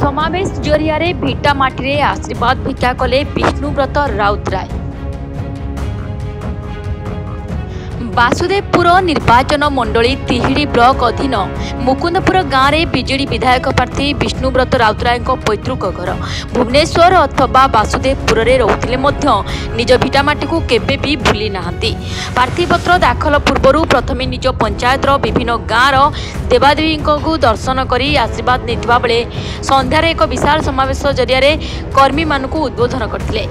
समावेश जरिया भिटामाटी आशीर्वाद भिक्षा कले विष्णुव्रत राउतराय। वासुदेवपुर निर्वाचन मंडली तिहिड़ी ब्लॉक अधीन मुकुंदपुर गाँव में बीजेडी विधायक प्रार्थी विष्णुव्रत राउतराय पैतृक घर भुवनेश्वर अथवा वासुदेवपुर में रोते निज भिटामाटी को केबे भी भूली नाहांती। प्रार्थीपत्र दाखल पूर्व प्रथम निज पंचायतर विभिन्न गाँव देवादेवी को दर्शन कर आशीर्वाद नहीं बेले संध्यार एक विशाल समावेश जरिया कर्मी मान उद्बोधन करते।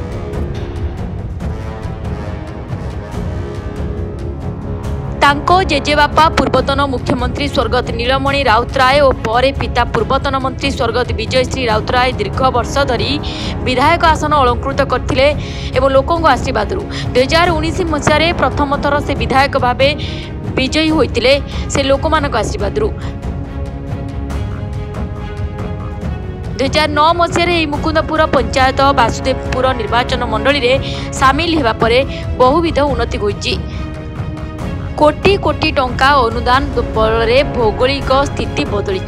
तांको जेजेबापा पूर्वतन मुख्यमंत्री स्वर्गत नीलमणि राउतराय और पर पिता पूर्वतन मंत्री स्वर्गत विजयश्री राउतराय दीर्घ वर्ष धरी विधायक आसन अलंकृत करथिले एवं लोकों आशीर्वाद 2019 मसीह प्रथम थर से विधायक भावे विजयी होइतिले से लोकमानक आशीर्वाद 2009 मसीह मुकुंदपुर पंचायत वासुदेवपुर निर्वाचन मंडली में सामिल होगा पर बहुविध उन्नति होइछि। कोटी कोटी टंका अनुदान बल भौगोलिक स्थिति बदली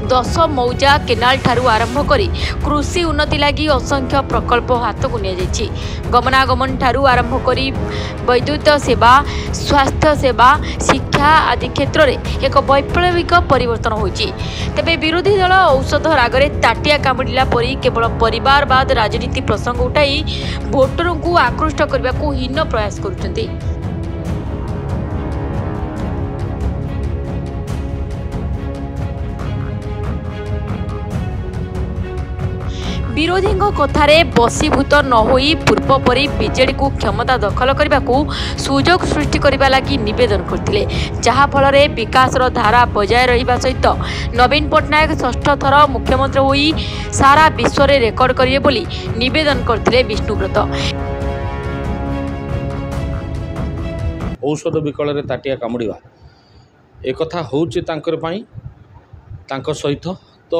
10 मौजा केनाल ठारू आरंभ करी कृषि उन्नति लगी असंख्य प्रकल्प हाथ को नि गमनागमन ठारू आरंभ करी वैद्युत सेवा स्वास्थ्य सेवा शिक्षा आदि क्षेत्र में एक वैप्लविक परिवर्तन होइछि। तेबे विरोधी दल औषध रागरे ताटिया कामुड़िला परी केवल परिवारवाद राजनीति प्रसंग उठाई भोटर को आकृष्ट करने को हीन प्रयास करुछन्ति। विरोधी कथार बसीभूत न होई पूर्व परी बीजेडी को क्षमता दखल करने को सुजोग सृष्टि करने लगी निवेदन करते, जहाँफल विकास धारा बजाय रहा सहित नवीन पट्टनायक षष्ठ थर मुख्यमंत्री होई सारा विश्व में रेकर्ड करेंगे बोली निवेदन करते विष्णुव्रत। औषध विकल ताटिया कामुड़ा एक हूँ सहित तो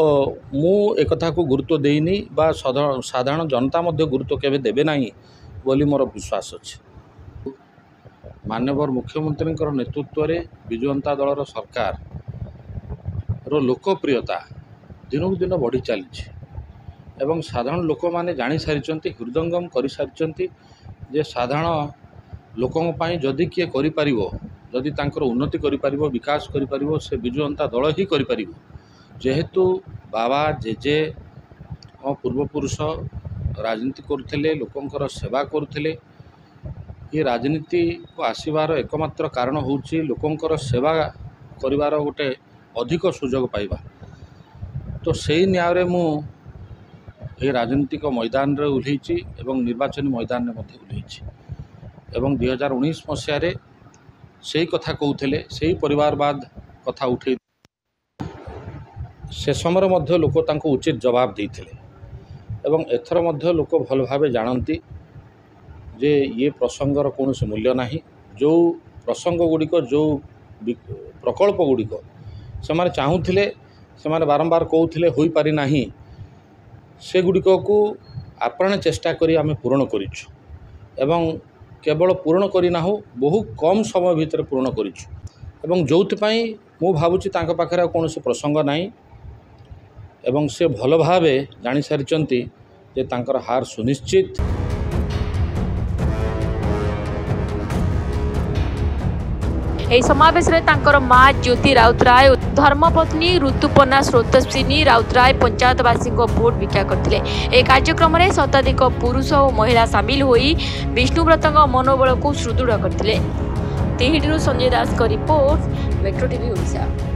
मु एक को गुरुत्व देनी बा साधारण जनता मध्य गुरुत्व केवे देबे नहीं बोली मोर विश्वास अच्छे। माननीय मुख्यमंत्री नेतृत्व में विजु जनता दलर सरकार रो लोकप्रियता दिनक दिन बढ़ी चली एवं साधारण लोक मैंने जानी सारी हृदयंगम कर सारी जे साधारण लोकों जदि किए जदि उन्नति कर विकास कर से विजु जनता दल ही कर जेहेतु बाबा जेजे पूर्वपुरुष राजनीति करुले लोकंकर सेवा करुले ये राजनीति को आसबार एकमात्र कारण होउछि लोकंकर सेवा करिवार गोटे अधिक सुजोग पाइबा। तो सही न्याय मु ये राजनीतिक मैदान रे उल्लैछि एवं निर्वाचन मैदान में उल्लैछि एवं 2019 मसीह से कथा कहते से परिवारवाद कथा उठे से समय मध्य लोक तांको उचित जवाब देते एवं एथर मध्य लोक भल भाव जानती जे ये प्रसंगर कौन मूल्य नहीं। जो प्रसंग गुड़िक जो प्रकल्प गुड़िक से चाहूले से बारंबार कहते हो पारि नहीं से गुड़िक को आपण चेष्टा करी आमे पूर्ण करिछु एवं केवल पूर्ण करना बहु कम समय भितर पूर्ण करिछु एवं जोथिपाई मु भावुची तांको पाखरे कौन प्रसंग नहीं एवं से भल भावे जानी सारी जे तांकर हार सुनिश्चित। एही समावेश रे तांकर मां ज्योति राउतराय धर्मपत्नी ऋतुपना स्रोतस्विनी राउतराय पंचायतवासी को भोट भिक्षा करथिले। ए कार्यक्रम में शताधिक पुरुष और महिला सामिल होई विष्णुव्रत मनोबल को सुदृढ़ करथिले। तिहिडीरू संजय दास का रिपोर्ट, मेट्रो टीवी ओडिशा।